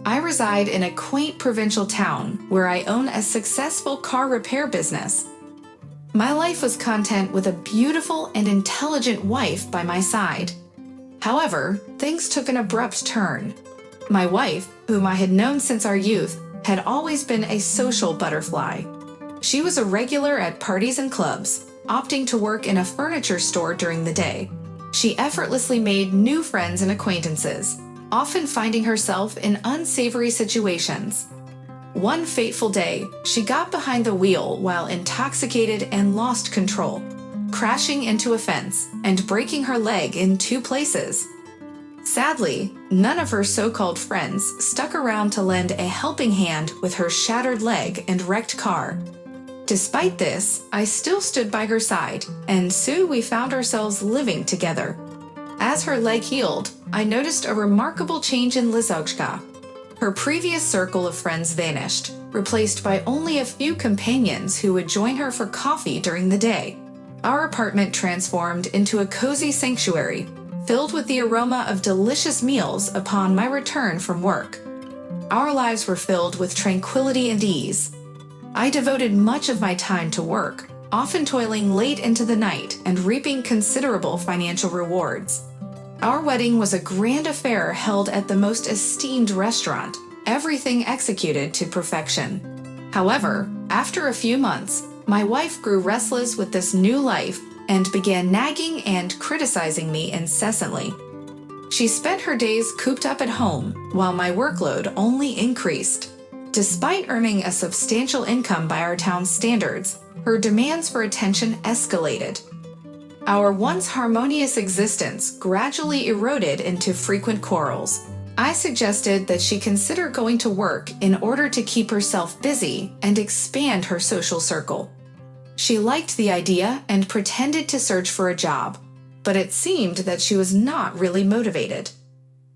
I reside in a quaint provincial town where I own a successful car repair business. My life was content with a beautiful and intelligent wife by my side. However, things took an abrupt turn. My wife, whom I had known since our youth, had always been a social butterfly. She was a regular at parties and clubs, opting to work in a furniture store during the day. She effortlessly made new friends and acquaintances, often finding herself in unsavory situations. One fateful day, she got behind the wheel while intoxicated and lost control, crashing into a fence and breaking her leg in 2 places. Sadly, none of her so-called friends stuck around to lend a helping hand with her shattered leg and wrecked car. Despite this, I still stood by her side, and soon we found ourselves living together. As her leg healed, I noticed a remarkable change in Lizojka. Her previous circle of friends vanished, replaced by only a few companions who would join her for coffee during the day. Our apartment transformed into a cozy sanctuary, filled with the aroma of delicious meals upon my return from work. Our lives were filled with tranquility and ease. I devoted much of my time to work, often toiling late into the night and reaping considerable financial rewards. Our wedding was a grand affair held at the most esteemed restaurant, everything executed to perfection. However, after a few months, my wife grew restless with this new life and began nagging and criticizing me incessantly. She spent her days cooped up at home, while my workload only increased. Despite earning a substantial income by our town's standards, her demands for attention escalated. Our once harmonious existence gradually eroded into frequent quarrels. I suggested that she consider going to work in order to keep herself busy and expand her social circle. She liked the idea and pretended to search for a job, but it seemed that she was not really motivated.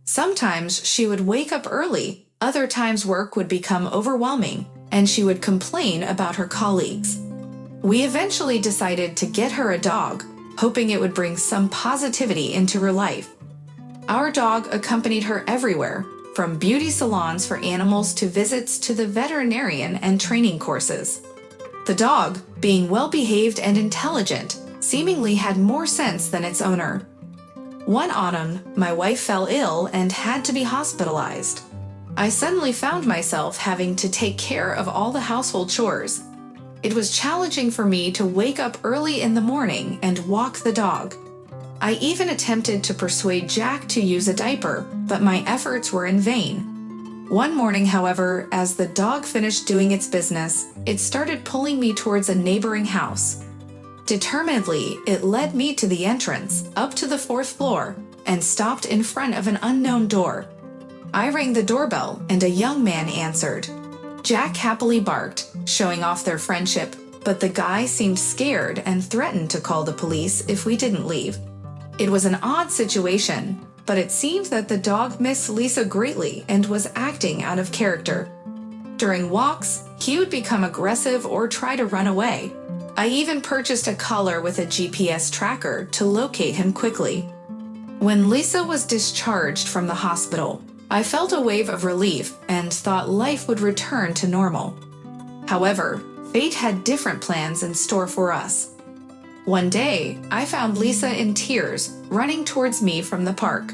Sometimes she would wake up early, other times work would become overwhelming, and she would complain about her colleagues. We eventually decided to get her a dog, hoping it would bring some positivity into her life. Our dog accompanied her everywhere, from beauty salons for animals to visits to the veterinarian and training courses. The dog, being well-behaved and intelligent, seemingly had more sense than its owner. One autumn, my wife fell ill and had to be hospitalized. I suddenly found myself having to take care of all the household chores. It was challenging for me to wake up early in the morning and walk the dog. I even attempted to persuade Jack to use a diaper, but my efforts were in vain. One morning, however, as the dog finished doing its business, it started pulling me towards a neighboring house. Determinedly, it led me to the entrance, up to the 4th floor, and stopped in front of an unknown door. I rang the doorbell and a young man answered. Jack happily barked, showing off their friendship, but the guy seemed scared and threatened to call the police if we didn't leave. It was an odd situation, but it seemed that the dog missed Lisa greatly and was acting out of character. During walks, he would become aggressive or try to run away. I even purchased a collar with a GPS tracker to locate him quickly. When Lisa was discharged from the hospital, I felt a wave of relief and thought life would return to normal. However, fate had different plans in store for us. One day, I found Lisa in tears, running towards me from the park.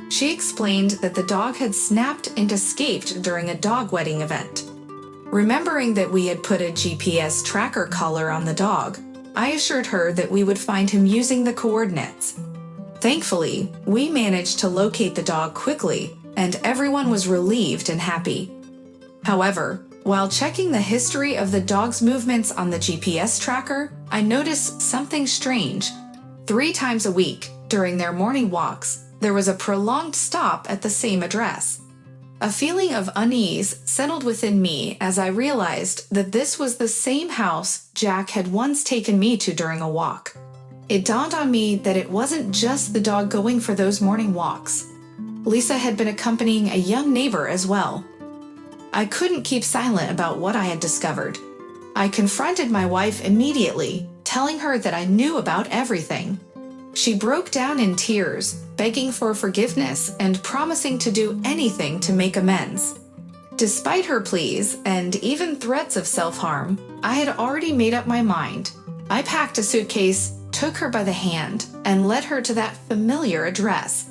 She explained that the dog had snapped and escaped during a dog wedding event. Remembering that we had put a GPS tracker collar on the dog, I assured her that we would find him using the coordinates. Thankfully, we managed to locate the dog quickly, and everyone was relieved and happy. However, while checking the history of the dog's movements on the GPS tracker, I noticed something strange. 3 times a week, during their morning walks, there was a prolonged stop at the same address. A feeling of unease settled within me as I realized that this was the same house Jack had once taken me to during a walk. It dawned on me that it wasn't just the dog going for those morning walks. Lisa had been accompanying a young neighbor as well. I couldn't keep silent about what I had discovered. I confronted my wife immediately, telling her that I knew about everything. She broke down in tears, begging for forgiveness and promising to do anything to make amends. Despite her pleas and even threats of self-harm, I had already made up my mind. I packed a suitcase, took her by the hand, and led her to that familiar address.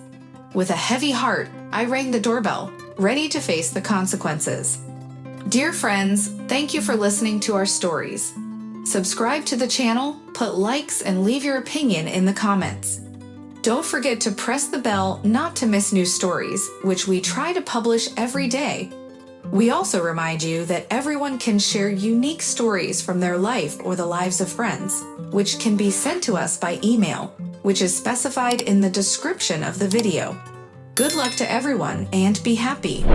With a heavy heart, I rang the doorbell, ready to face the consequences. Dear friends, thank you for listening to our stories. Subscribe to the channel, put likes, and leave your opinion in the comments. Don't forget to press the bell not to miss new stories, which we try to publish every day. We also remind you that everyone can share unique stories from their life or the lives of friends, which can be sent to us by email, which is specified in the description of the video. Good luck to everyone and be happy!